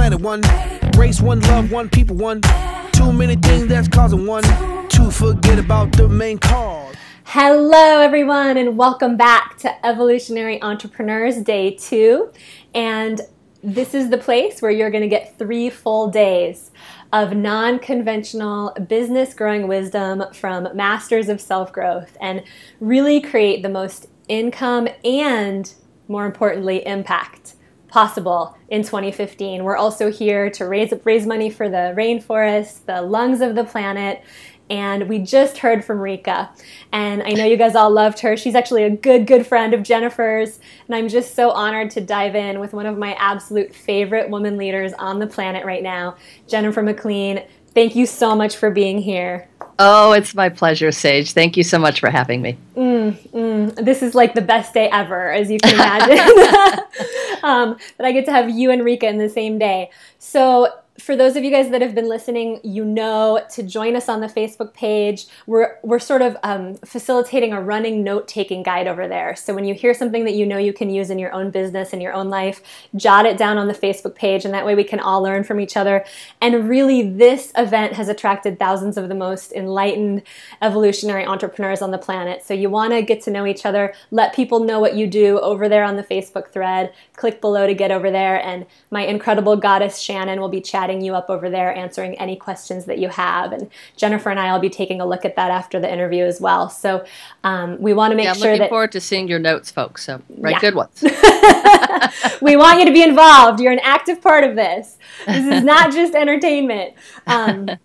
planet. One race, one love, one people, one. Too many things that's causing one to forget about the main cause. Hello everyone, and welcome back to Evolutionary Entrepreneurs Day 2. And this is the place where you're going to get 3 full days of non-conventional business growing wisdom from masters of self-growth and really create the most income and, more importantly, impact possible in 2015. We're also here to raise money for the rainforest, the lungs of the planet, and we just heard from Rika. And I know you guys all loved her. She's actually a good friend of Jennifer's, and I'm just so honored to dive in with one of my absolute favorite women leaders on the planet right now, Jennifer McLean. Thank you so much for being here. Oh, it's my pleasure, Sage. Thank you so much for having me. This is like the best day ever, as you can imagine. That I get to have you and Rika in the same day. So for those of you guys that have been listening, you know to join us on the Facebook page. We're sort of facilitating a running note-taking guide over there. So when you hear something that you know you can use in your own business, in your own life, jot it down on the Facebook page, and that way we can all learn from each other. And really, this event has attracted thousands of the most enlightened evolutionary entrepreneurs on the planet. So you want to get to know each other, let people know what you do over there on the Facebook thread. Click below to get over there, and my incredible goddess Shannon will be chatting you up over there, answering any questions that you have. And Jennifer and I will be taking a look at that after the interview as well. So we want to make sure that... I'm looking forward to seeing your notes, folks. So write good ones. We want you to be involved. You're an active part of this. This is not just entertainment. All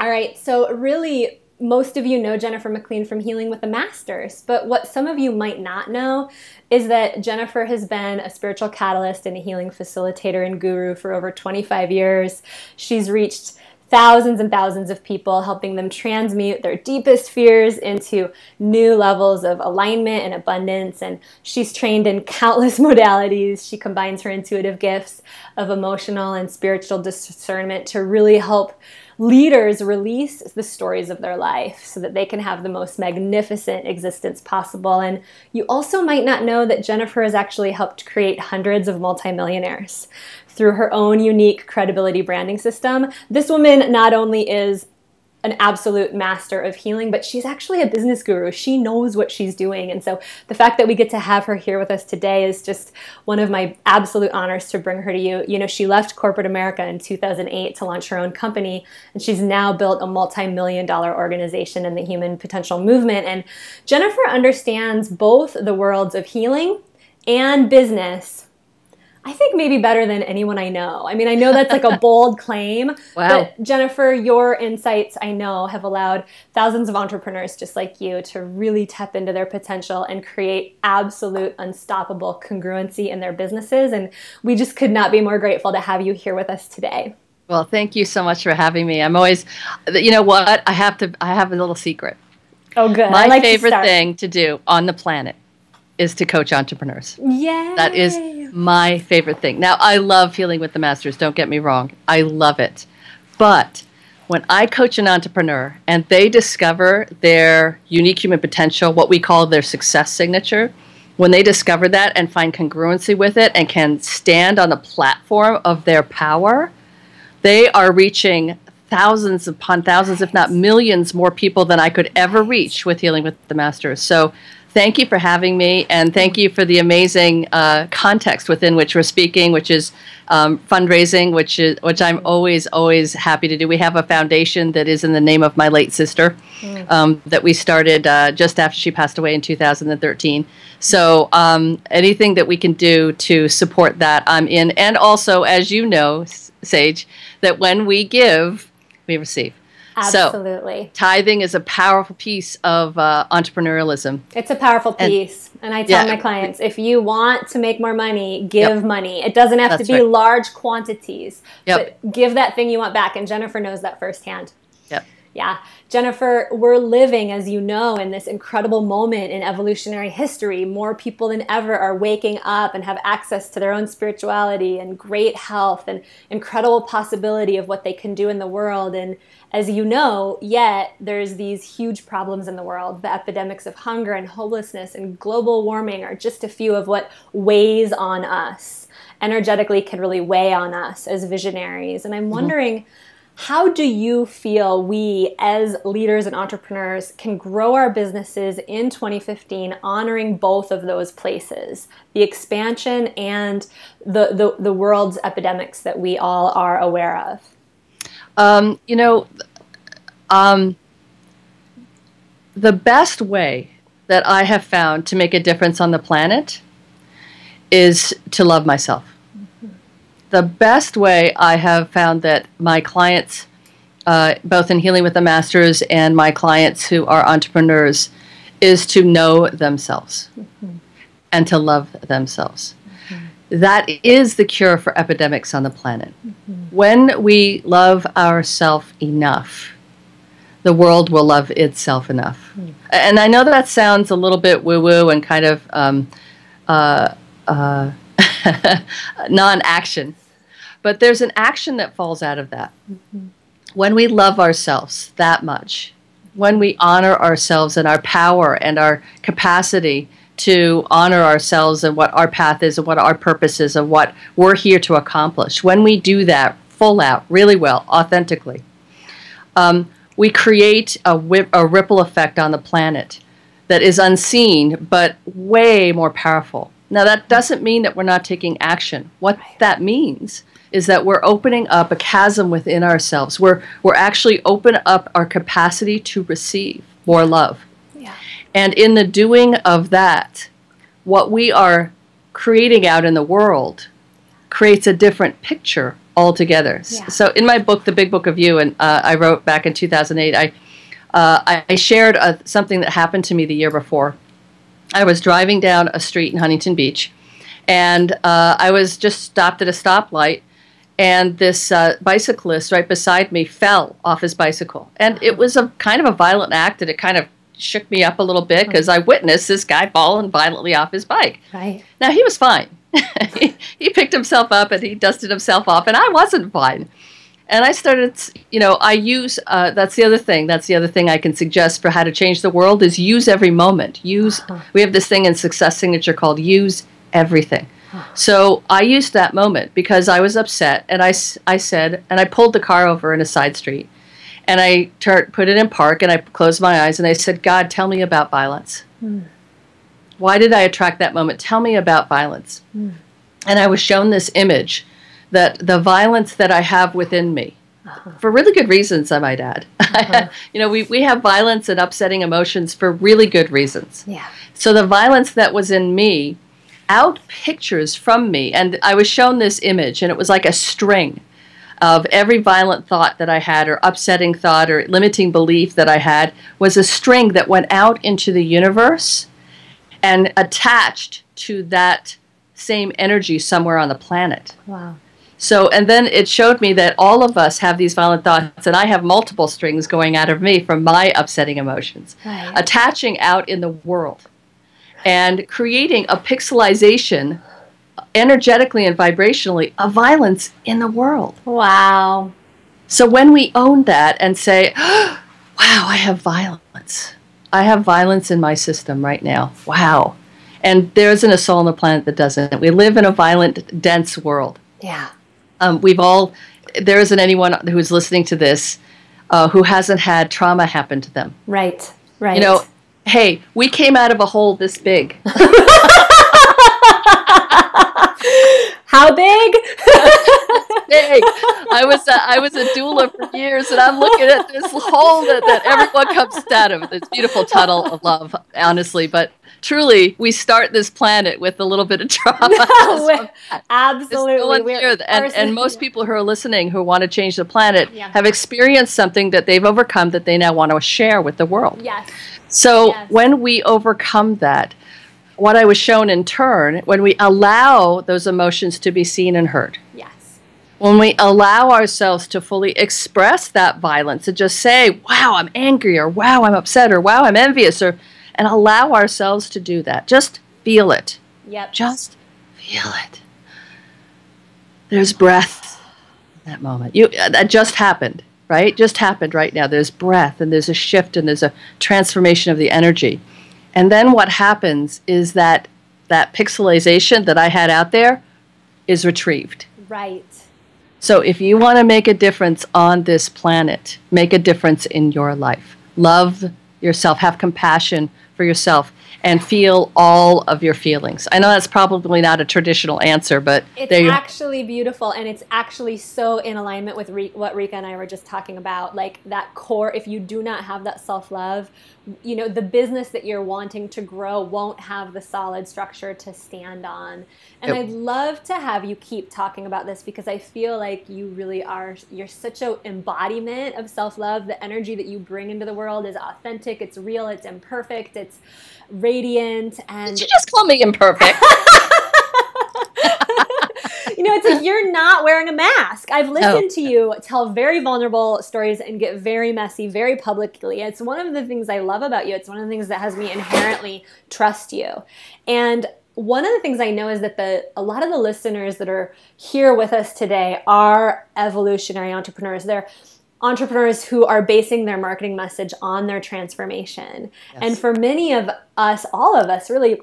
right. So really, most of you know Jennifer McLean from Healing with the Masters, but what some of you might not know is that Jennifer has been a spiritual catalyst and a healing facilitator and guru for over 25 years. She's reached thousands and thousands of people, helping them transmute their deepest fears into new levels of alignment and abundance. And she's trained in countless modalities. She combines her intuitive gifts of emotional and spiritual discernment to really help leaders release the stories of their life so that they can have the most magnificent existence possible. And you also might not know that Jennifer has actually helped create hundreds of multimillionaires through her own unique credibility branding system. This woman not only is an absolute master of healing, but she's actually a business guru. She knows what she's doing. And so the fact that we get to have her here with us today is just one of my absolute honors to bring her to you. You know, she left corporate America in 2008 to launch her own company, and she's now built a multi-million-dollar organization in the human potential movement. And Jennifer understands both the worlds of healing and business, I think maybe better than anyone I know. I mean, I know that's like a bold claim, Wow. But Jennifer, your insights, I know, have allowed thousands of entrepreneurs just like you to really tap into their potential and create absolute unstoppable congruency in their businesses. And we just could not be more grateful to have you here with us today. Well, thank you so much for having me. I'm always, you know what? I have a little secret. Oh, good. My favorite thing to do on the planet is to coach entrepreneurs. Yay! That is my favorite thing. Now, I love Healing with the Masters. Don't get me wrong. I love it. But when I coach an entrepreneur and they discover their unique human potential, what we call their success signature, when they discover that and find congruency with it and can stand on the platform of their power, they are reaching thousands upon thousands, if not millions more people than I could ever reach with Healing with the Masters. So thank you for having me, and thank you for the amazing context within which we're speaking, which is fundraising, which I'm always happy to do. We have a foundation that is in the name of my late sister that we started just after she passed away in 2013. So anything that we can do to support that, I'm in. And also, as you know, Sage, that when we give, we receive. Absolutely. So, tithing is a powerful piece of entrepreneurialism. It's a powerful piece. And I tell my clients, if you want to make more money, give money. It doesn't have to be large quantities, but give that thing you want back. And Jennifer knows that firsthand. Yep. Yeah. Jennifer, we're living, as you know, in this incredible moment in evolutionary history. More people than ever are waking up and have access to their own spirituality and great health and incredible possibility of what they can do in the world. And as you know, yet there's these huge problems in the world. The epidemics of hunger and homelessness and global warming are just a few of what weighs on us, energetically can really weigh on us as visionaries. And I'm wondering, how do you feel we as leaders and entrepreneurs can grow our businesses in 2015, honoring both of those places, the expansion and the world's epidemics that we all are aware of? The best way that I have found to make a difference on the planet is to love myself. The best way I have found that my clients, both in Healing with the Masters and my clients who are entrepreneurs, is to know themselves and to love themselves. That is the cure for epidemics on the planet. When we love ourselves enough, the world will love itself enough. And I know that sounds a little bit woo-woo and kind of non-action, but there's an action that falls out of that. When we love ourselves that much, when we honor ourselves and our power and our capacity to honor ourselves and what our path is and what our purpose is and what we're here to accomplish, when we do that full out, really well, authentically, we create a ripple effect on the planet that is unseen but way more powerful. Now, that doesn't mean that we're not taking action. What that means is that we're opening up a chasm within ourselves. We're actually open up our capacity to receive more love. Yeah. And in the doing of that, what we are creating out in the world creates a different picture altogether. Yeah. So in my book, The Big Book of You, and I wrote back in 2008, I shared something that happened to me the year before. I was driving down a street in Huntington Beach, and I was just stopped at a stoplight, and this bicyclist right beside me fell off his bicycle. And it was a kind of a violent act, and it kind of shook me up a little bit because I witnessed this guy falling violently off his bike. Right. Now, he was fine. He picked himself up, and he dusted himself off, and I wasn't fine. And I started, I use, that's the other thing I can suggest for how to change the world is use every moment. We have this thing in Success Signature called use everything. So I used that moment because I was upset, and I said, and I pulled the car over in a side street, and I put it in park, and I closed my eyes, and I said, God, tell me about violence. Why did I attract that moment? Tell me about violence. And I was shown this image that the violence that I have within me, for really good reasons, I might add. We have violence and upsetting emotions for really good reasons. Yeah. So the violence that was in me out pictures from me, and I was shown this image, and it was like a string of every violent thought that I had, or upsetting thought, or limiting belief that I had, was a string that went out into the universe and attached to that same energy somewhere on the planet. Wow. So, and then it showed me that all of us have these violent thoughts, and I have multiple strings going out of me from my upsetting emotions, attaching out in the world, and creating a pixelization energetically and vibrationally of violence in the world. Wow. So when we own that and say, wow, I have violence. I have violence in my system right now. Wow. And there isn't a soul on the planet that doesn't. We live in a violent, dense world. Yeah. There isn't anyone who's listening to this who hasn't had trauma happen to them. Right. Hey, we came out of a hole this big. How big? Big. I was a doula for years, and I'm looking at this hole that everyone comes out of. This beautiful tunnel of love, honestly, but truly, we start this planet with a little bit of trauma. No, absolutely. And most people who are listening who want to change the planet have experienced something that they've overcome that they now want to share with the world. Yes. So when we overcome that, what I was shown in turn, when we allow those emotions to be seen and heard. Yes. when we allow ourselves to fully express that violence, to just say, wow, I'm angry, or wow, I'm upset, or wow, I'm envious, and allow ourselves to do that. Just feel it. Yep. Just feel it. There's breath in that moment. That just happened, right? Just happened right now. There's breath, and there's a shift, and there's a transformation of the energy. And then what happens is that pixelization that I had out there is retrieved. Right. So if you want to make a difference on this planet, make a difference in your life. Love yourself, have compassion for yourself, and feel all of your feelings. I know that's probably not a traditional answer, but it's actually beautiful, and it's actually so in alignment with what Rika and I were just talking about. Like that core, if you do not have that self-love, you know, the business that you're wanting to grow won't have the solid structure to stand on. And I'd love to have you keep talking about this, because I feel like you really are, you're such an embodiment of self-love. The energy that you bring into the world is authentic, it's real, it's imperfect, it's radiant. And did you just call me imperfect? You know, it's like you're not wearing a mask. I've listened to you tell very vulnerable stories and get very messy very publicly. It's one of the things I love about you. It's one of the things that has me inherently trust you. And one of the things I know is that a lot of the listeners that are here with us today are evolutionary entrepreneurs. They're entrepreneurs who are basing their marketing message on their transformation. Yes. And for many of us, all of us really,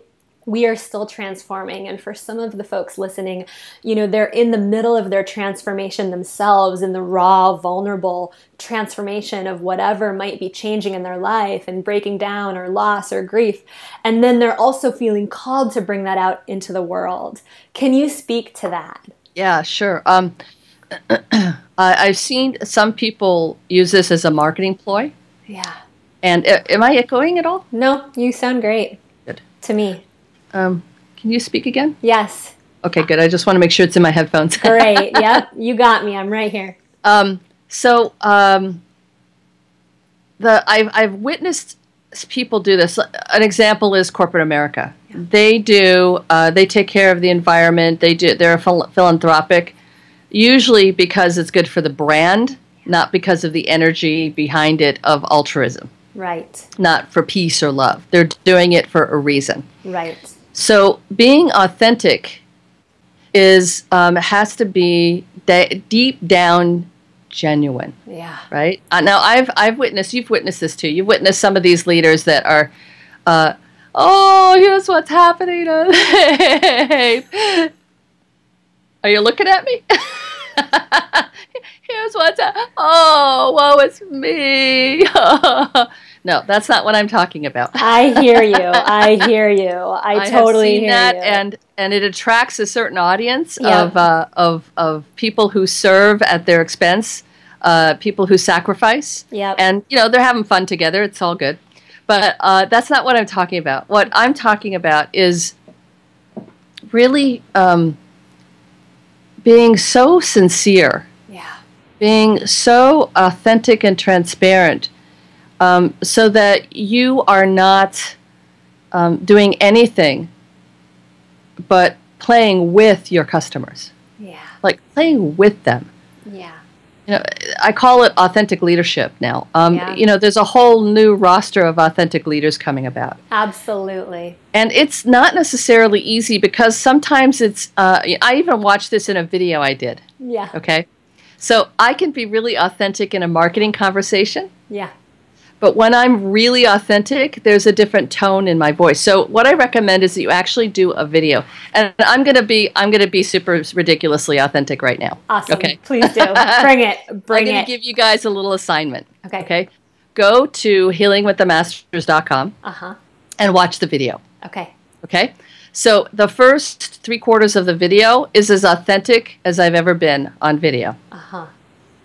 we are still transforming. And for some of the folks listening, you know, they're in the middle of their transformation themselves, in the raw, vulnerable transformation of whatever might be changing in their life and breaking down or loss or grief. And then they're also feeling called to bring that out into the world. Can you speak to that? Yeah, sure. I've seen some people use this as a marketing ploy. Yeah. And am I echoing at all? No, you sound great. Good. To me. Can you speak again? Yes. Okay, good. I just want to make sure it's in my headphones. Great. Yep. You got me. I'm right here. I've witnessed people do this. An example is corporate America. Yeah. They take care of the environment. They're philanthropic, usually because it's good for the brand, not because of the energy behind it of altruism. Right. Not for peace or love. They're doing it for a reason. Right. So being authentic has to be deep down genuine. Yeah. Right. Now you've witnessed this too. You've witnessed some of these leaders that are, here's what's happening. Are you looking at me? Here's what's woe is me. No, that's not what I'm talking about. I hear you. I hear you. I totally hear that, you. And it attracts a certain audience of people who serve at their expense, people who sacrifice. Yep. And they're having fun together. It's all good. But that's not what I'm talking about. What I'm talking about is really being so sincere. Yeah. Being so authentic and transparent. So that you are not doing anything but playing with your customers. Yeah. Like playing with them. Yeah. I call it authentic leadership now. There's a whole new roster of authentic leaders coming about. Absolutely. And it's not necessarily easy because sometimes it's, I even watched this in a video I did. Yeah. Okay. So I can be really authentic in a marketing conversation. Yeah. But when I'm really authentic, there's a different tone in my voice. So what I recommend is that you actually do a video. And I'm gonna be super ridiculously authentic right now. Awesome. Okay. Please do. Bring it. I'm gonna give you guys a little assignment. Okay. Okay. Go to healingwiththemasters.com and watch the video. Okay. Okay. So the first 3/4 of the video is as authentic as I've ever been on video.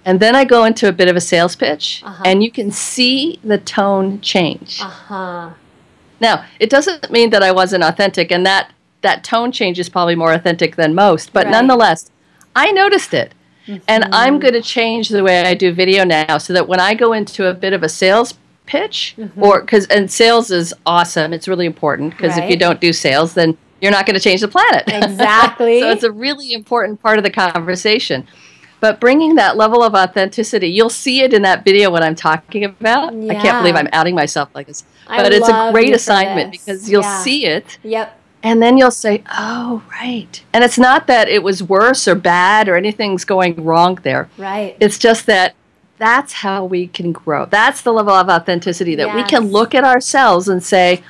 And then I go into a bit of a sales pitch, and you can see the tone change. Now, it doesn't mean that I wasn't authentic, and that tone change is probably more authentic than most. But nonetheless, I noticed it. And I'm going to change the way I do video now so that when I go into a bit of a sales pitch, and sales is awesome. It's really important because if you don't do sales, then you're not going to change the planet. Exactly. So it's a really important part of the conversation. But bringing that level of authenticity, you'll see it in that video what I'm talking about. I can't believe I'm outing myself like this. But it's a great assignment because you'll see it. Yep. And then you'll say, oh, right. And it's not that it was worse or bad or anything's going wrong there. Right. It's just that that's how we can grow. That's the level of authenticity that we can look at ourselves and say,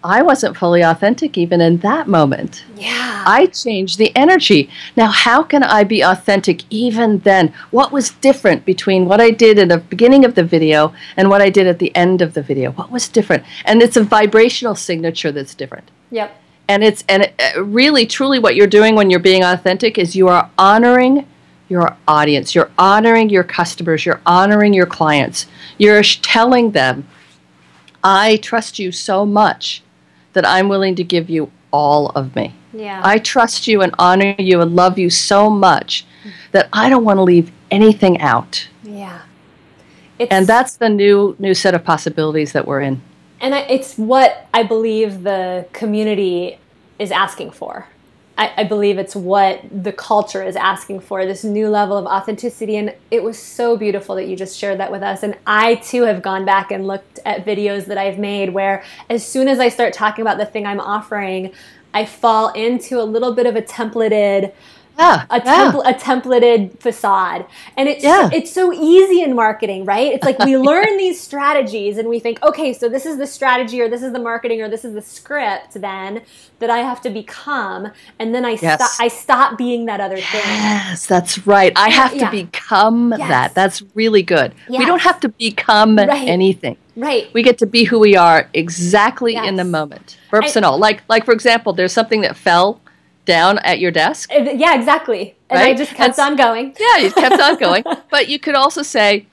I wasn't fully authentic even in that moment. Yeah. I changed the energy. Now, how can I be authentic even then? What was different between what I did in the beginning of the video and what I did at the end of the video? What was different? And it's a vibrational signature that's different. Yep. And really, truly what you're doing when you're being authentic is you are honoring your audience. You're honoring your customers. You're honoring your clients. You're telling them, I trust you so much that I'm willing to give you all of me. Yeah. I trust you and honor you and love you so much that I don't want to leave anything out. Yeah. And that's the new set of possibilities that we're in. And it's what I believe the community is asking for. I believe it's what the culture is asking for, this new level of authenticity. And it was so beautiful that you just shared that with us. And I, too, have gone back and looked at videos that I've made where as soon as I start talking about the thing I'm offering, I fall into a little bit of a templated templated facade. And it's so easy in marketing, right? It's like we learn these strategies and we think, okay, so this is the strategy or this is the marketing or this is the script then that I have to become. And then I stop being that other thing. Yes, that's right. I have to become that. That's really good. We don't have to become anything. Right. We get to be who we are exactly in the moment. Burps and all. Like, for example, there's something that fell down at your desk. Yeah, exactly. And I just kept on going. Yeah, you kept on going. But you could also say,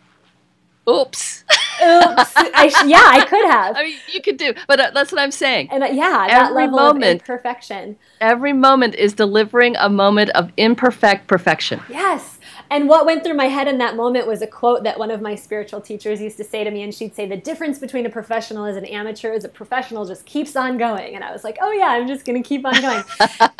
oops. Oops. I could have. I mean, you could do. But that's what I'm saying. And that level of imperfection. Every moment is delivering a moment of imperfect perfection. Yes. And what went through my head in that moment was a quote that one of my spiritual teachers used to say to me, and she'd say, the difference between a professional and an amateur is a professional just keeps on going. And I was like, oh yeah, I'm just going to keep on going.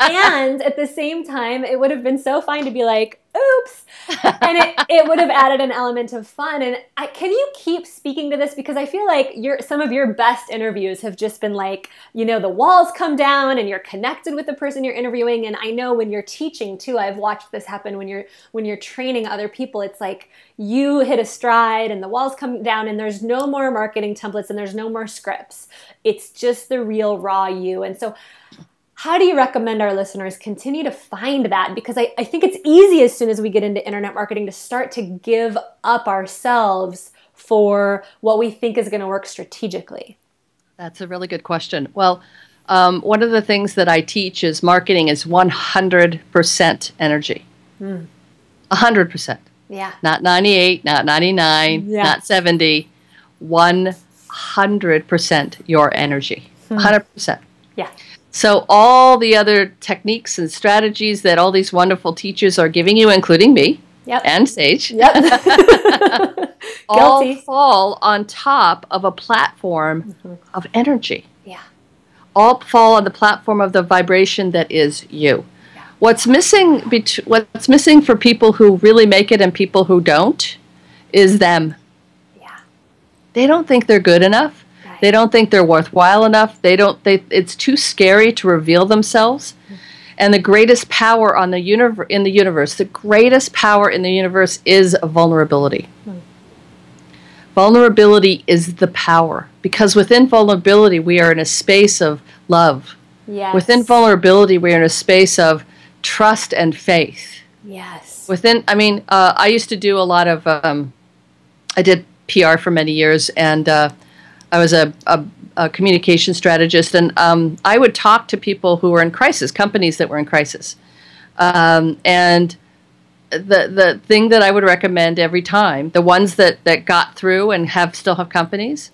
And at the same time, it would have been so fine to be like, oops. And it would have added an element of fun. And can you keep speaking to this? Because I feel like some of your best interviews have just been like, the walls come down and you're connected with the person you're interviewing. And I know when you're teaching too, I've watched this happen when you're training other people, it's like you hit a stride and the walls come down and there's no more marketing templates and there's no more scripts. It's just the real raw you. And so how do you recommend our listeners continue to find that? Because I think it's easy as soon as we get into internet marketing to start to give up ourselves for what we think is going to work strategically. That's a really good question. Well, one of the things that I teach is marketing is 100% energy. 100%. Yeah. Not 98, not 99, not 70. 100% your energy. 100%. Yeah. So all the other techniques and strategies that all these wonderful teachers are giving you, including me and Sage, all fall on top of a platform of energy. Yeah. All fall on the platform of the vibration that is you. Yeah. What's missing for people who really make it and people who don't is them. Yeah. They don't think they're good enough. They don't think they're worthwhile enough. It's too scary to reveal themselves. And the greatest power in the universe, the greatest power in the universe is vulnerability. Vulnerability is the power. Because within vulnerability, we are in a space of love. Yes. Within vulnerability, we are in a space of trust and faith. Yes. I used to do a lot of, I did PR for many years, and I was a communication strategist, and I would talk to people who were in crisis, companies that were in crisis. And the thing that I would recommend every time, the ones that got through and still have companies,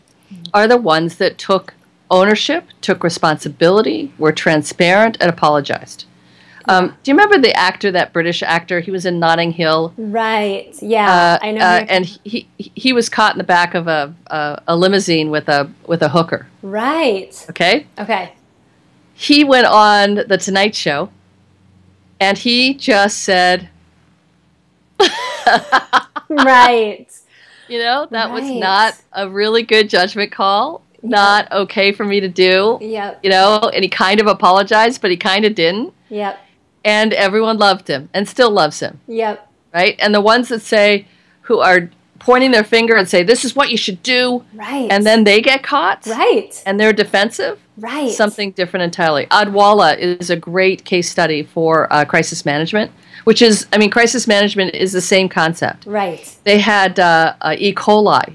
are the ones that took ownership, took responsibility, were transparent, and apologized. Do you remember the actor, that British actor? He was in Notting Hill. Right. Yeah, I know. And he was caught in the back of a limousine with a hooker. Right. Okay. Okay. He went on the Tonight Show, and he just said, Right. You know, that was Right. not a really good judgment call, not okay for me to do. Yep. You know, and he kind of apologized, but he kind of didn't. Yep. And everyone loved him and still loves him, Yep. right? And the ones that say, who are pointing their finger and say, this is what you should do, Right. and then they get caught, Right. and they're defensive, Right. something different entirely. Adwala is a great case study for crisis management, which is, I mean, crisis management is the same concept. Right. They had E. coli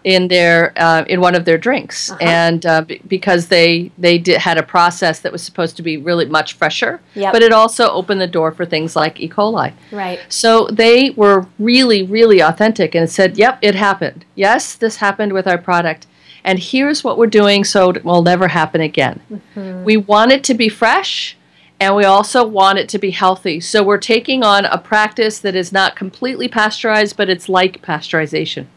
in their in one of their drinks, and because they had a process that was supposed to be really much fresher, Yep. but it also opened the door for things like E. coli. Right. So they were really, really authentic and said, "Yep, it happened. Yes, this happened with our product, and here's what we're doing so it will never happen again. We want it to be fresh." And we also want it to be healthy. So we're taking on a practice that is not completely pasteurized, but it's like pasteurization.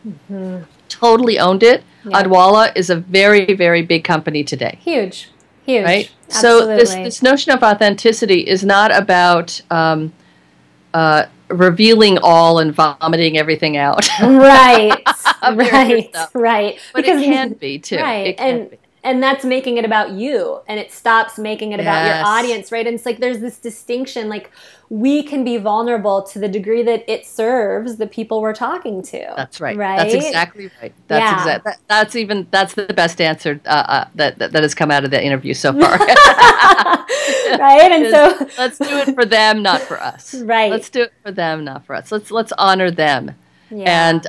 Totally owned it. Yeah. Adwala is a very, very big company today. Huge. Huge. Right? Absolutely. So this notion of authenticity is not about revealing all and vomiting everything out. Right. Of your Right. stuff. Right. But it can be, too. Right. It can be. And that's making it about you, and it stops making it about your Yes. audience, right? And it's like there's this distinction, like we can be vulnerable to the degree that it serves the people we're talking to. That's right. Right. That's exactly right. That's Yeah. that's the best answer that has come out of the interview so far. Right. And so Let's do it for them, not for us. Right. Let's do it for them, not for us. Let's honor them. Yeah. And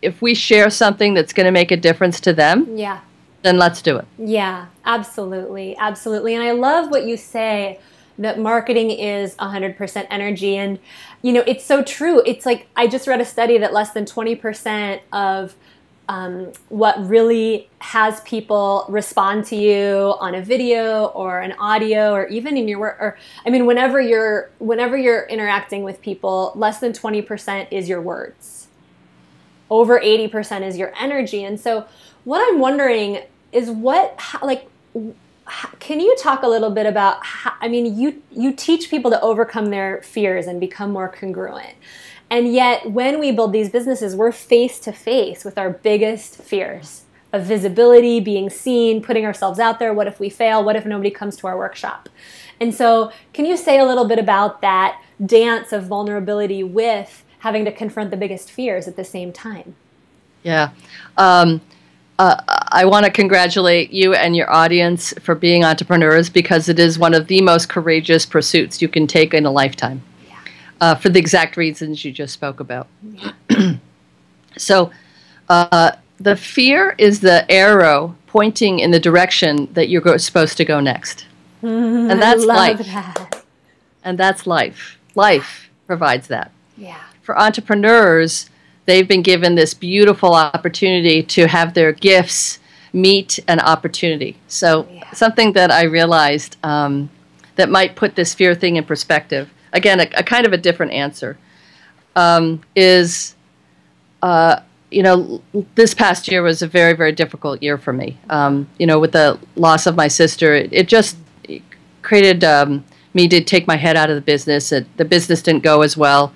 if we share something that's going to make a difference to them, yeah. then let's do it. Yeah, absolutely. Absolutely. And I love what you say that marketing is 100% energy. And, you know, it's so true. It's like I just read a study that less than 20% of what really has people respond to you on a video or an audio or even in your work, or I mean, whenever you're interacting with people, less than 20% is your words. Over 80% is your energy. And so what I'm wondering is can you talk a little bit about how, I mean, you teach people to overcome their fears and become more congruent. And yet when we build these businesses, we're face to face with our biggest fears of visibility, being seen, putting ourselves out there. What if we fail? What if nobody comes to our workshop? And so can you say a little bit about that dance of vulnerability with having to confront the biggest fears at the same time? Yeah. I want to congratulate you and your audience for being entrepreneurs because it is one of the most courageous pursuits you can take in a lifetime. For the exact reasons you just spoke about. Yeah. So the fear is the arrow pointing in the direction that you're supposed to go next. And that's life. That. And that's life. Life provides that. Yeah. For entrepreneurs, they've been given this beautiful opportunity to have their gifts meet an opportunity. So something that I realized that might put this fear thing in perspective, again, a kind of a different answer, is, you know, this past year was a very, very difficult year for me. You know, with the loss of my sister, it just created me to take my head out of the business. The business didn't go as well.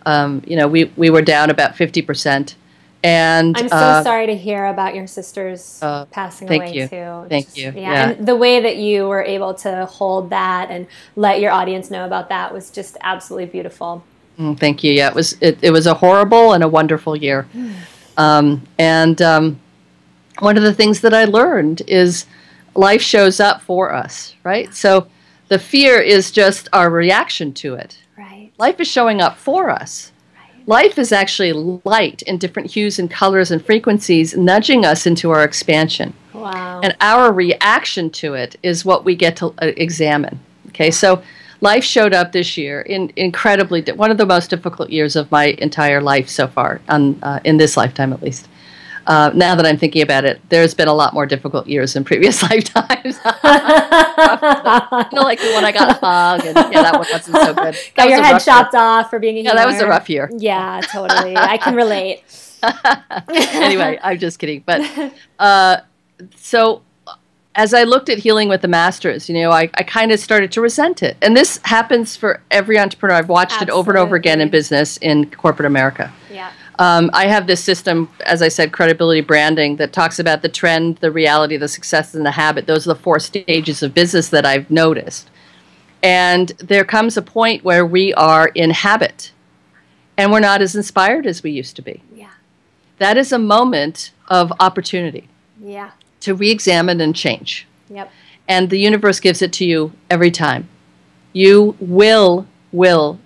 You know, we were down about 50%. And I'm so sorry to hear about your sister's passing away you. too. Thank you. Yeah, and the way that you were able to hold that and let your audience know about that was just absolutely beautiful. Thank you. Yeah, it was a horrible and a wonderful year. One of the things that I learned is life shows up for us, right? So the fear is just our reaction to it. Right. Life is showing up for us. Life is actually light in different hues and colors and frequencies, nudging us into our expansion. Wow. And our reaction to it is what we get to examine. Okay, so life showed up this year in incredibly, one of the most difficult years of my entire life so far, in this lifetime at least. Now that I'm thinking about it, there's been a lot more difficult years in previous lifetimes. You know, like the one I got a hug, and that one wasn't so good. Got your head chopped off for being a healer. Yeah, that was a rough year. Yeah, totally. I can relate. Anyway, I'm just kidding. But so as I looked at Healing with the Masters, I kind of started to resent it. And this happens for every entrepreneur. I've watched it over and over again in business, in corporate America. Yeah. I have this system, as I said, credibility branding, that talks about the trend, the reality, the success, and the habit. Those are the 4 stages of business that I've noticed. And there comes a point where we are in habit, and we're not as inspired as we used to be. Yeah. That is a moment of opportunity. Yeah. To re-examine and change. Yep. And the universe gives it to you every time. You will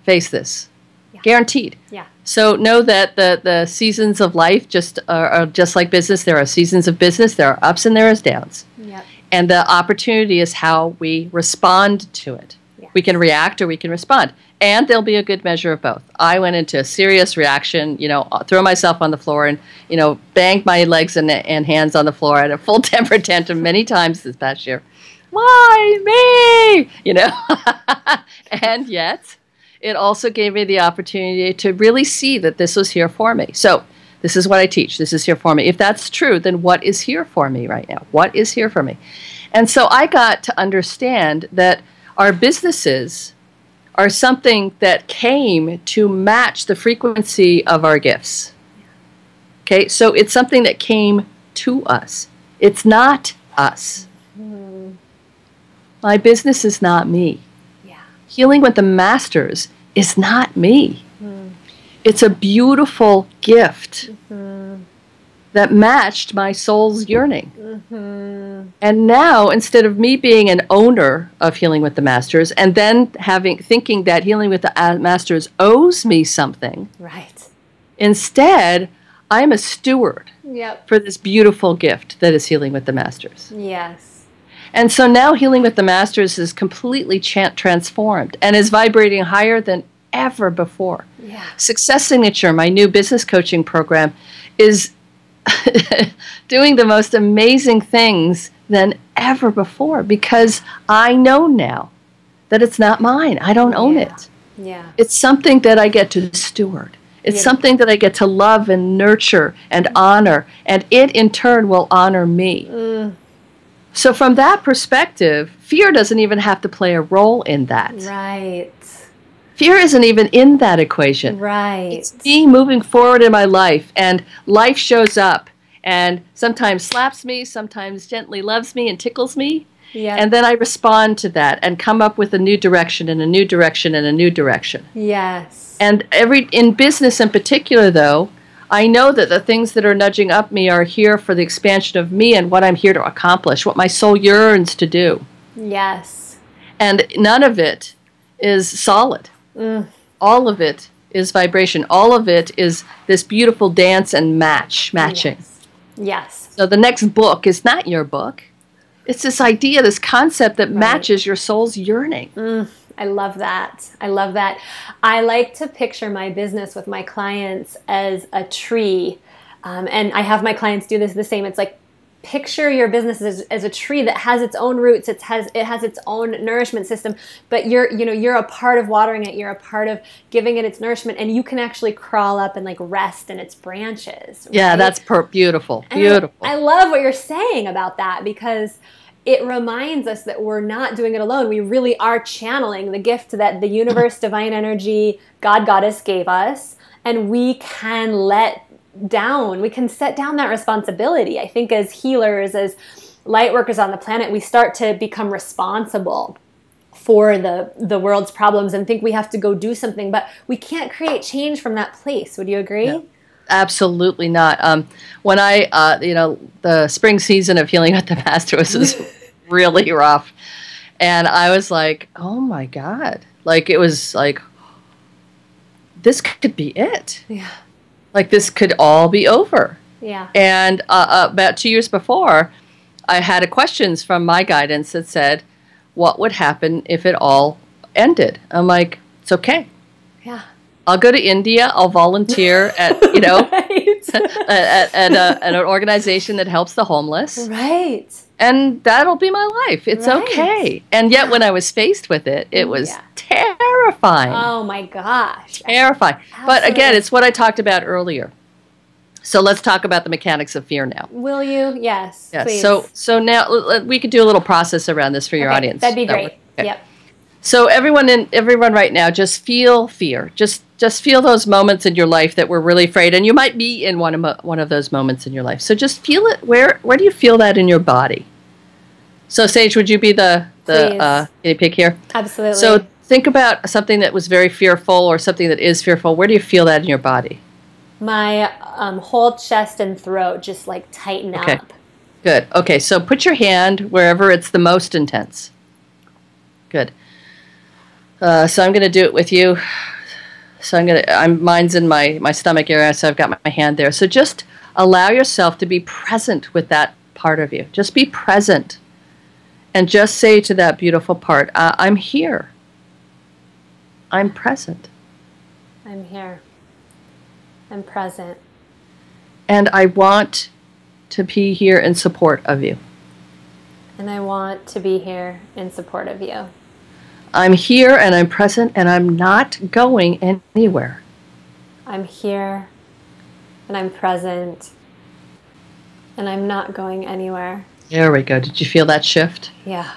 face this. Yeah. Guaranteed. Yeah. So know that the seasons of life are just like business. There are seasons of business. There are ups and there is downs. Yep. And the opportunity is how we respond to it. Yes. We can react or we can respond. And there'll be a good measure of both. I went into a serious reaction, throw myself on the floor and, banged my legs and hands on the floor. I had a full temper tantrum many times this past year. Why me? And yet, it also gave me the opportunity to really see that this was here for me. So this is what I teach. This is here for me. If that's true, then what is here for me right now? What is here for me? And so I got to understand that our businesses are something that came to match the frequency of our gifts. Okay, so it's something that came to us. It's not us. My business is not me. Yeah. Healing with the Masters is not me. It's a beautiful gift that matched my soul's yearning. And now, instead of me being an owner of Healing with the Masters and then thinking that Healing with the Masters owes me something, Right. instead, I'm a steward Yep. for this beautiful gift that is Healing with the Masters. Yes. And so now Healing with the Masters is completely transformed and is vibrating higher than ever before. Yeah. Success Signature, my new business coaching program, is doing the most amazing things than ever before because I know now that it's not mine. I don't own it. Yeah. It's something that I get to steward. It's something that I get to love and nurture and honor, and it in turn will honor me. So from that perspective, fear doesn't even have to play a role in that. Right. Fear isn't even in that equation. Right. It's me moving forward in my life, and life shows up and sometimes slaps me, sometimes gently loves me and tickles me. Yeah. And then I respond to that and come up with a new direction and a new direction and a new direction. Yes. And in business in particular, though, I know that the things that are nudging up me are here for the expansion of me and what I'm here to accomplish, what my soul yearns to do. Yes. And none of it is solid. All of it is vibration. All of it is this beautiful dance and matching. Yes. So the next book is not your book. It's this idea, this concept that matches your soul's yearning. I love that. I love that. I like to picture my business with my clients as a tree. And I have my clients do this the same. It's like, picture your business as a tree that has its own roots. It has its own nourishment system, but you're a part of watering it. You're a part of giving it its nourishment, and you can actually crawl up and like rest in its branches. Right? Yeah, that's beautiful. And Beautiful. I love what you're saying about that because it reminds us that we're not doing it alone. We really are channeling the gift that the universe, divine energy, God, Goddess gave us, and we can we can set down that responsibility. I think as healers, as light workers on the planet, we start to become responsible for the world's problems and think we have to go do something, but we can't create change from that place. Would you agree? Yeah. Absolutely not. When the spring season of Healing with the Masters was really rough, and I was like, oh my God, like it was like, this could be it. Yeah. Like this could all be over. Yeah. And about 2 years before, I had questions from my guidance that said, what would happen if it all ended? I'm like, it's okay. Yeah. I'll go to India. I'll volunteer at, Right. at an organization that helps the homeless. Right. And that'll be my life. It's Right. okay. And yet when I was faced with it, it was terrifying. Oh my gosh. Terrifying. But again, it's what I talked about earlier. So let's talk about the mechanics of fear now. Will you? Yes, Yeah. please. So now we could do a little process around this for your audience. That'd be great. Okay. Yep. So everyone right now, just feel fear. Just feel those moments in your life that we're really afraid, and you might be in one of those moments in your life. So just feel it. Where do you feel that in your body? So Sage, would you be the guinea pig here? Absolutely. So think about something that was very fearful or something that is fearful. Where do you feel that in your body? My whole chest and throat just like tighten up. Good. Okay, so put your hand wherever it's the most intense. Good. So I'm going to do it with you. So mine's in my stomach area, so I've got my hand there. So just allow yourself to be present with that part of you. Just be present. And just say to that beautiful part, I'm here. I'm present. I'm here. I'm present. And I want to be here in support of you. And I want to be here in support of you. I'm here and I'm present and I'm not going anywhere. I'm here and I'm present and I'm not going anywhere. There we go. Did you feel that shift? Yeah.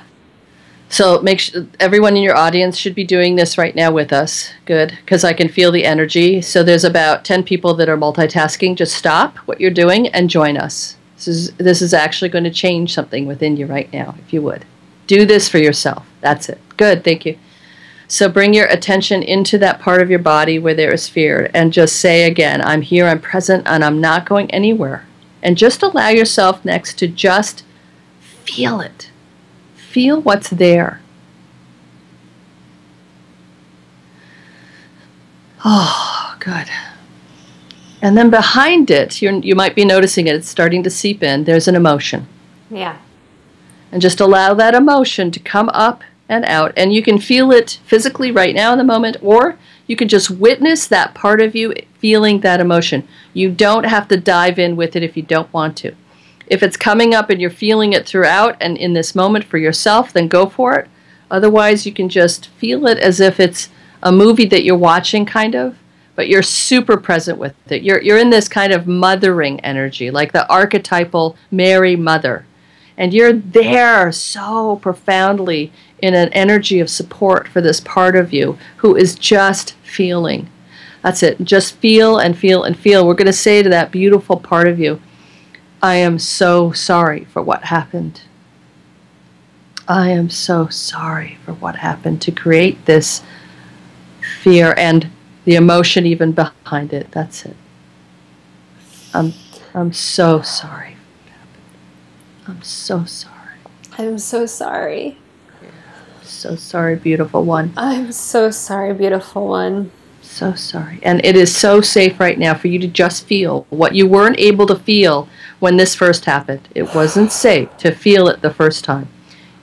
So make sure everyone in your audience should be doing this right now with us. Good, because I can feel the energy. So there's about 10 people that are multitasking. Just stop what you're doing and join us. This is actually going to change something within you right now, if you would. Do this for yourself. That's it. Good, thank you. So bring your attention into that part of your body where there is fear and just say again, I'm here, I'm present, and I'm not going anywhere. And just allow yourself next to just feel it. Feel what's there. Oh, good. And then behind it, you might be noticing it. It's starting to seep in. There's an emotion. Yeah. And just allow that emotion to come up and out. And you can feel it physically right now in the moment, or you can just witness that part of you feeling that emotion. You don't have to dive in with it if you don't want to. If it's coming up and you're feeling it throughout and in this moment for yourself, then go for it. Otherwise, you can just feel it as if it's a movie that you're watching, kind of, but you're super present with it. You're in this kind of mothering energy, like the archetypal Mary mother. And you're there so profoundly in an energy of support for this part of you who is just feeling. That's it. Just feel and feel and feel. We're going to say to that beautiful part of you, I am so sorry for what happened. I am so sorry for what happened to create this fear and the emotion even behind it. That's it. I'm so sorry. I'm so sorry. I'm so sorry. So sorry, beautiful one. I'm so sorry, beautiful one. So sorry. And it is so safe right now for you to just feel what you weren't able to feel when this first happened. It wasn't safe to feel it the first time.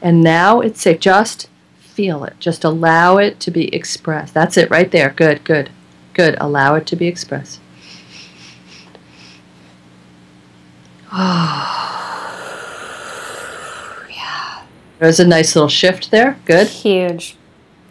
And now it's safe. Just feel it. Just allow it to be expressed. That's it right there. Good, good, good. Allow it to be expressed. Yeah. There's a nice little shift there. Good. Huge.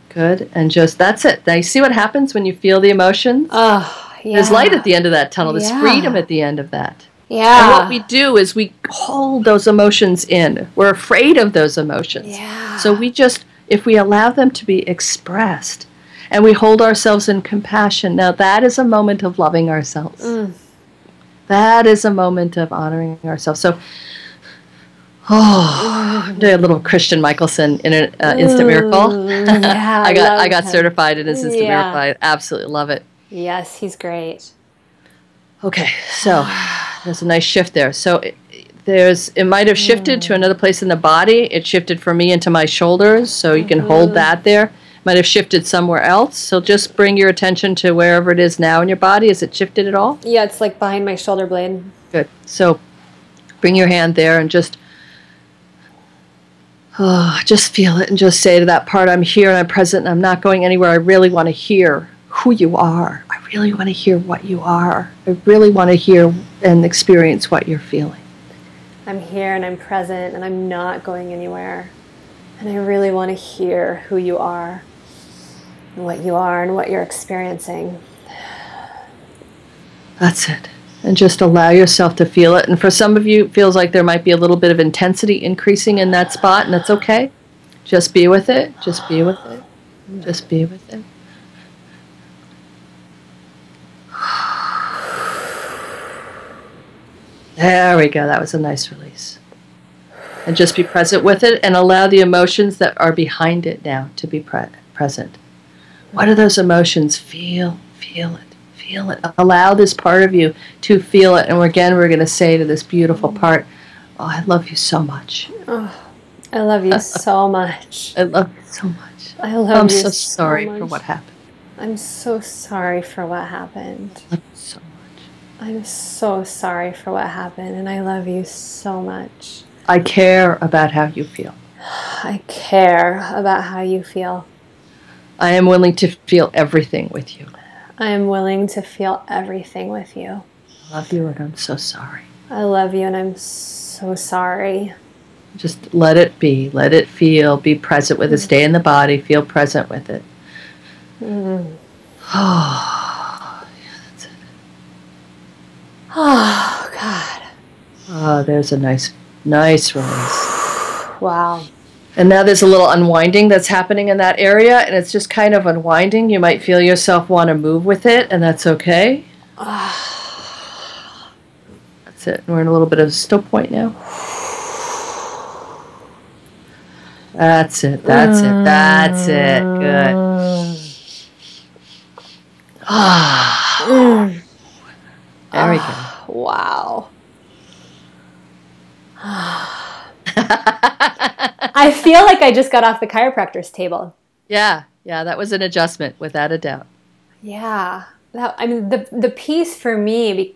Good. And just, that's it. Now you see what happens when you feel the emotions? Oh, yeah. There's light at the end of that tunnel. There's Yeah. freedom at the end of that. Yeah. And what we do is we hold those emotions in. We're afraid of those emotions. Yeah. So we just, if we allow them to be expressed and we hold ourselves in compassion, now that is a moment of loving ourselves. That is a moment of honoring ourselves. So, do a little Christian Michelson in an Instant Miracle. Yeah, I got certified in his Instant Yeah. Miracle. I absolutely love it. Yes, he's great. Okay, so there's a nice shift there. So it might have shifted to another place in the body. It shifted for me into my shoulders, so you can hold that there. Might have shifted somewhere else. So just bring your attention to wherever it is now in your body. Is it shifted at all? Yeah, it's like behind my shoulder blade. Good. So bring your hand there and just feel it and just say to that part, I'm here and I'm present and I'm not going anywhere. I really want to hear who you are. I really want to hear what you are. I really want to hear and experience what you're feeling. I'm here and I'm present and I'm not going anywhere. And I really want to hear who you are and what you are and what you're experiencing. That's it. And just allow yourself to feel it. And for some of you, it feels like there might be a little bit of intensity increasing in that spot, and that's okay. Just be with it. Just be with it. Just be with it. There we go. That was a nice release. And just be present with it and allow the emotions that are behind it now to be present. What are those emotions? Feel it. Feel it. Allow this part of you to feel it. And again, we're going to say to this beautiful part, oh, I love you so much. Oh, I love you so much. I love you so much. I love I'm you so sorry much. for what happened. I'm so sorry for what happened. I love you so much. I'm so sorry for what happened, and I love you so much. I care about how you feel. I care about how you feel. I am willing to feel everything with you. I am willing to feel everything with you. I love you and I'm so sorry. I love you and I'm so sorry. Just let it be. Let it feel. Be present with it. Stay in the body. Feel present with it. Mm. Oh, yeah, that's it. Oh, God. Oh, there's a nice release. Wow. And now there's a little unwinding that's happening in that area, and it's just kind of unwinding. You might feel yourself want to move with it, and that's okay. That's it. We're in a little bit of a still point now. That's it. That's it. That's it. Good. There we go. Wow. I feel like I just got off the chiropractor's table. Yeah, that was an adjustment, without a doubt. Yeah. I mean, the piece for me,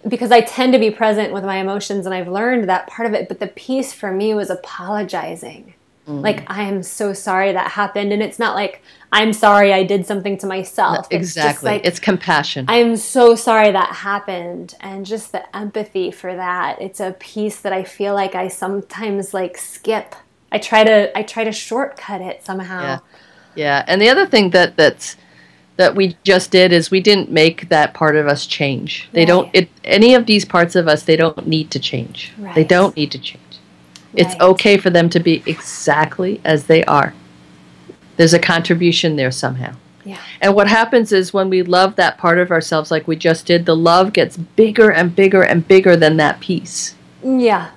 because I tend to be present with my emotions and I've learned that part of it, but the piece for me was apologizing. Like, I am so sorry that happened. And it's not like, I'm sorry I did something to myself. Exactly. Like, it's compassion. I'm so sorry that happened. And just the empathy for that. It's a piece that I feel like I sometimes like skip. I try to shortcut it somehow. Yeah. And the other thing that we just did is we didn't make that part of us change. They don't, any of these parts of us, they don't need to change. Right. They don't need to change. It's okay for them to be exactly as they are. There's a contribution there somehow. Yeah. And what happens is when we love that part of ourselves like we just did, the love gets bigger and bigger and bigger than that piece. Yeah.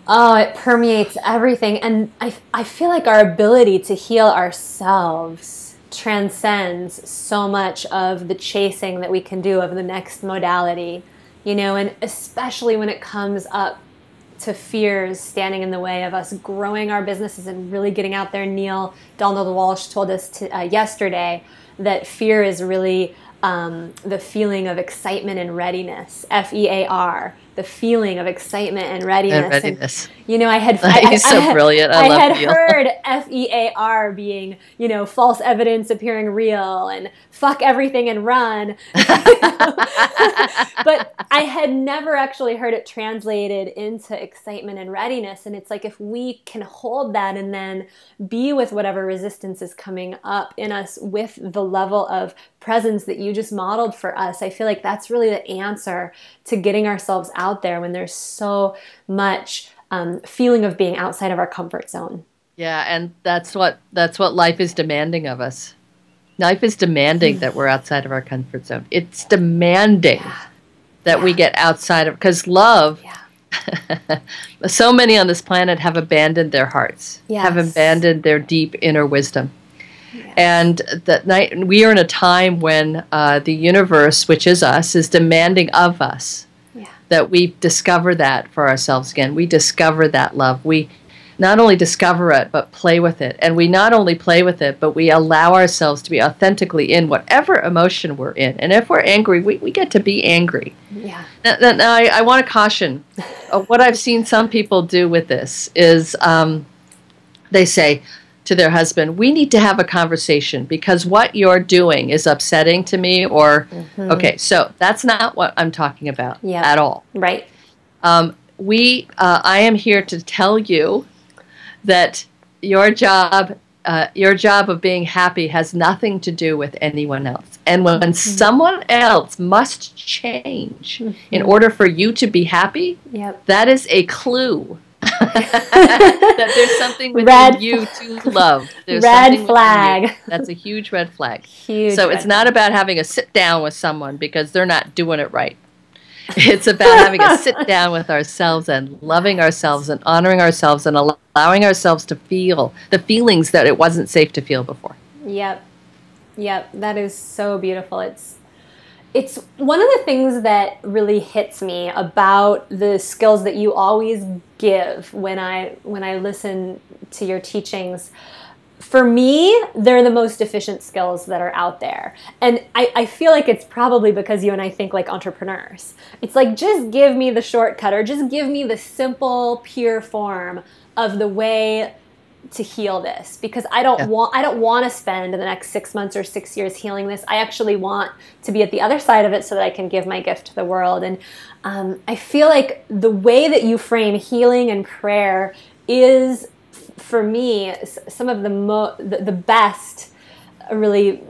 Oh, it permeates everything. And I feel like our ability to heal ourselves transcends so much of the chasing that we can do of the next modality. You know, and especially when it comes up to fears standing in the way of us growing our businesses and really getting out there. Neil Donald Walsh told us yesterday that fear is really the feeling of excitement and readiness, FEAR, the feeling of excitement and readiness. And, you know, he's so brilliant. I love had heard FEAR being, you know, false evidence appearing real and fuck everything and run. But I had never actually heard it translated into excitement and readiness. And it's like, if we can hold that and then be with whatever resistance is coming up in us with the level of presence that you just modeled for us, I feel like that's really the answer to getting ourselves out there when there's so much feeling of being outside of our comfort zone. Yeah, and that's what life is demanding of us. Life is demanding that we're outside of our comfort zone. It's demanding that we get outside of, because love, so many on this planet have abandoned their hearts, have abandoned their deep inner wisdom. Yes. And we are in a time when the universe, which is us, is demanding of us that we discover that for ourselves again. We discover that love. We not only discover it, but play with it. And we not only play with it, but we allow ourselves to be authentically in whatever emotion we're in. And if we're angry, we get to be angry. Yeah. Now I want to caution. What I've seen some people do with this is they say to their husband, we need to have a conversation because what you're doing is upsetting to me, or, okay, so that's not what I'm talking about at all. Right. I am here to tell you that your job your job of being happy has nothing to do with anyone else. And when someone else must change in order for you to be happy, that is a clue that there's something within you to love. There's red flag. That's a huge red flag. Huge so it's not about having a sit down with someone because they're not doing it right. It's about having a sit down with ourselves and loving ourselves and honoring ourselves and allowing ourselves to feel the feelings that it wasn't safe to feel before. Yep. That is so beautiful. It's one of the things that really hits me about the skills that you always give when I listen to your teachings. For me, they're the most efficient skills that are out there. And I feel like it's probably because you and I think like entrepreneurs. It's like, just give me the shortcut, or just give me the simple, pure form of the way to heal this, because I don't want to spend the next 6 months or 6 years healing this. I actually want to be at the other side of it so that I can give my gift to the world. And I feel like the way that you frame healing and prayer is, for me, some of the best really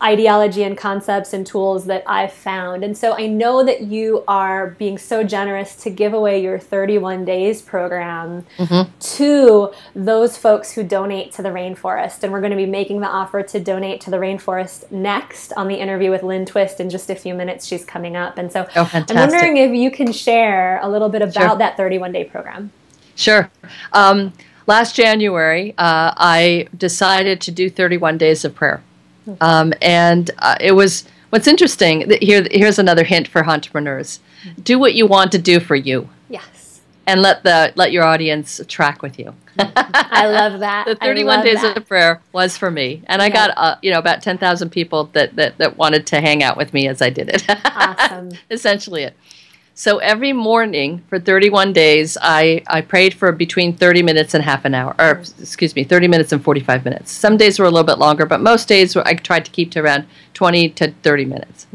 ideology and concepts and tools that I've found. And so I know that you are being so generous to give away your 31 Days program to those folks who donate to the rainforest. And we're going to be making the offer to donate to the rainforest next on the interview with Lynn Twist in just a few minutes. She's coming up. And so I'm wondering if you can share a little bit about that 31-day program. Sure. Last January, I decided to do 31 days of prayer. And it was, what's interesting, here's another hint for entrepreneurs. Do what you want to do for you. Yes. And let your audience track with you. I love that. The 31 days of prayer was for me. And I got about 10,000 people that wanted to hang out with me as I did it. Awesome. Essentially it. So every morning for 31 days, I prayed for between 30 minutes and half an hour, or 30 minutes and 45 minutes. Some days were a little bit longer, but most days I tried to keep to around 20 to 30 minutes.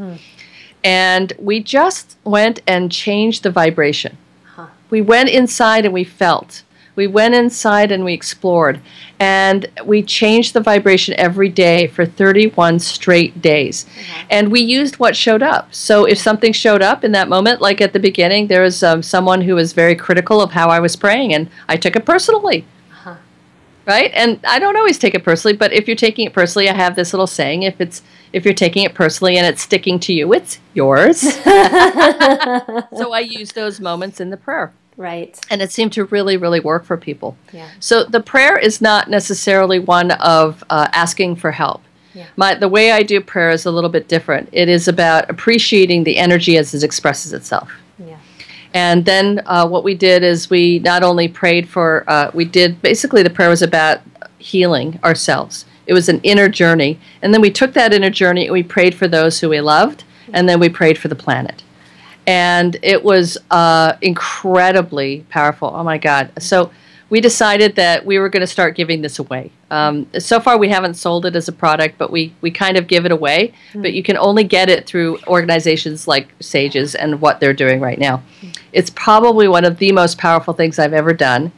And we just went and changed the vibration. We went inside and we felt. We went inside and we explored. And we changed the vibration every day for 31 straight days. And we used what showed up. So if something showed up in that moment, like at the beginning, there was someone who was very critical of how I was praying, and I took it personally. Right? And I don't always take it personally, but if you're taking it personally, I have this little saying, if you're taking it personally and it's sticking to you, it's yours. So I use those moments in the prayer. Right. And it seemed to really, really work for people. Yeah. So the prayer is not necessarily one of asking for help. Yeah. The way I do prayer is a little bit different. It is about appreciating the energy as it expresses itself. Yeah. And then what we did is we not only prayed for, basically the prayer was about healing ourselves. It was an inner journey. And then we took that inner journey and we prayed for those who we loved, and then we prayed for the planet. And it was incredibly powerful. Oh, my God. So we decided that we were going to start giving this away. So far, we haven't sold it as a product, but we kind of give it away. But you can only get it through organizations like Sages and what they're doing right now. It's probably one of the most powerful things I've ever done.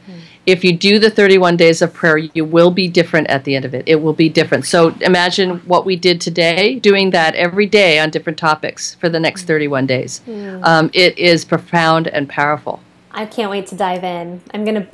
If you do the 31 days of prayer, you will be different at the end of it. It will be different. So imagine what we did today, doing that every day on different topics for the next 31 days. It is profound and powerful. I can't wait to dive in. I'm going to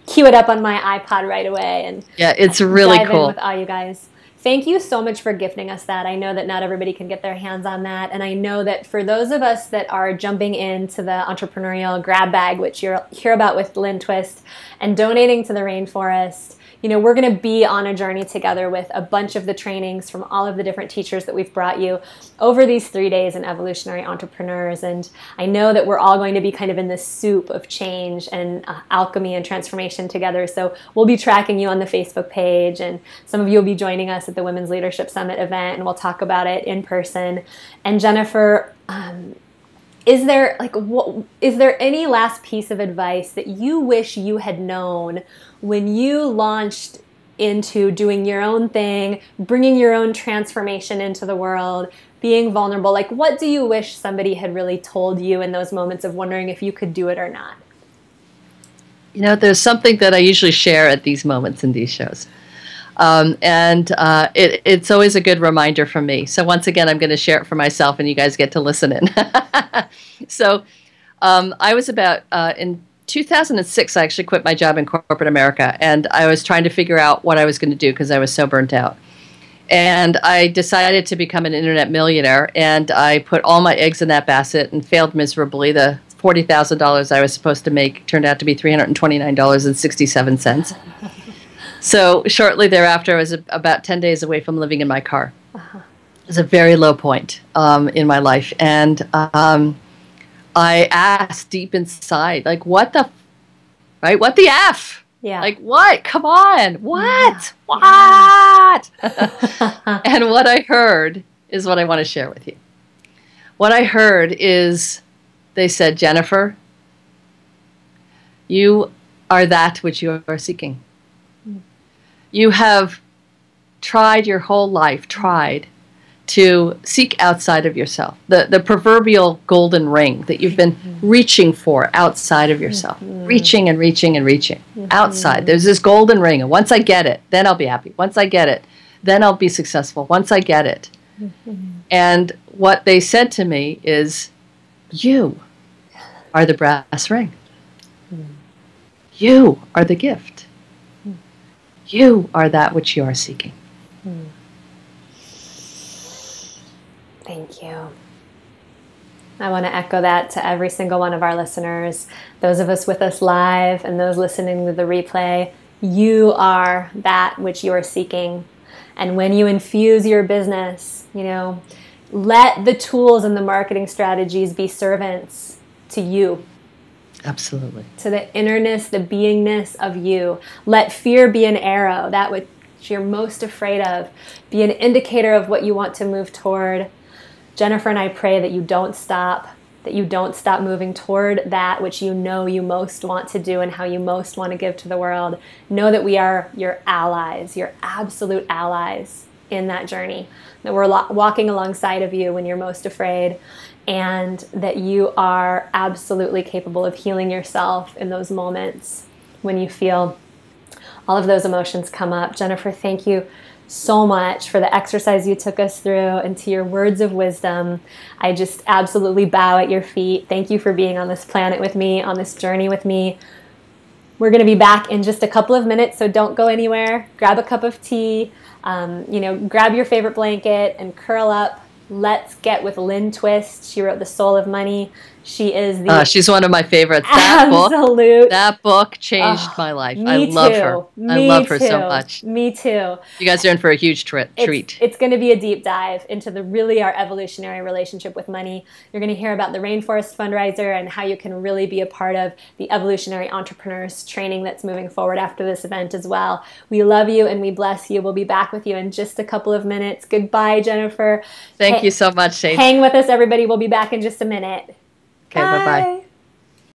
cue it up on my iPod right away. And yeah, it's really dive cool. In with all you guys. Thank you so much for gifting us that. I know that not everybody can get their hands on that. And I know that for those of us that are jumping into the entrepreneurial grab bag, which you'll hear about with Lynn Twist, and donating to the rainforest, we're going to be on a journey together with a bunch of the trainings from all of the different teachers that we've brought you over these 3 days in Evolutionary Entrepreneurs. And I know that we're all going to be kind of in this soup of change and alchemy and transformation together. So we'll be tracking you on the Facebook page, and some of you will be joining us at the Women's Leadership Summit event, and we'll talk about it in person. And Jennifer, is there any last piece of advice that you wish you had known when you launched into doing your own thing, bringing your own transformation into the world, being vulnerable? Like, what do you wish somebody had really told you in those moments of wondering if you could do it or not? There's something that I usually share at these moments in these shows. It's always a good reminder for me. So once again, I'm going to share it for myself, and you guys get to listen in. So I was in 2006, I actually quit my job in corporate America, and I was trying to figure out what I was going to do because I was so burnt out. And I decided to become an internet millionaire, and I put all my eggs in that basket and failed miserably. The $40,000 I was supposed to make turned out to be $329.67. So shortly thereafter, I was about 10 days away from living in my car. It was a very low point in my life. And I asked deep inside, like, what the F? Yeah. Like, what? Come on. What? Yeah. What? And what I heard is what I want to share with you. What I heard is they said, Jennifer, you are that which you are seeking. You have tried your whole life, to seek outside of yourself. The proverbial golden ring that you've been reaching for outside of yourself. Reaching and reaching and reaching. Outside. There's this golden ring. And once I get it, then I'll be happy. Once I get it, then I'll be successful. Once I get it. And what they said to me is, you are the brass ring. You are the gift. You are that which you are seeking. Thank you. I want to echo that to every single one of our listeners, those of us with us live and those listening to the replay. You are that which you are seeking. And when you infuse your business, let the tools and the marketing strategies be servants to you. Absolutely. To the innerness, the beingness of you. Let fear be an arrow, that which you're most afraid of, be an indicator of what you want to move toward. Jennifer and I pray that you don't stop moving toward that which you know you most want to do and how you most want to give to the world. Know that we are your allies, your absolute allies in that journey, that we're walking alongside of you when you're most afraid, and that you are absolutely capable of healing yourself in those moments when you feel all of those emotions come up. Jennifer, thank you so much for the exercise you took us through and to your words of wisdom. I just absolutely bow at your feet. Thank you for being on this planet with me, on this journey with me. We're going to be back in just a couple of minutes, so don't go anywhere. Grab a cup of tea, grab your favorite blanket and curl up. Let's get with Lynn Twist. She wrote The Soul of Money. She is she's one of my favorites. That book changed my life. I love her. I love her so much. Me too. You guys are in for a huge treat. It's going to be a deep dive into our evolutionary relationship with money. You're going to hear about the Rainforest Fundraiser and how you can really be a part of the Evolutionary Entrepreneurs training that's moving forward after this event as well. We love you and we bless you. We'll be back with you in just a couple of minutes. Goodbye, Jennifer. Thank you so much, Shane. Hang with us, everybody. We'll be back in just a minute. Okay, bye-bye.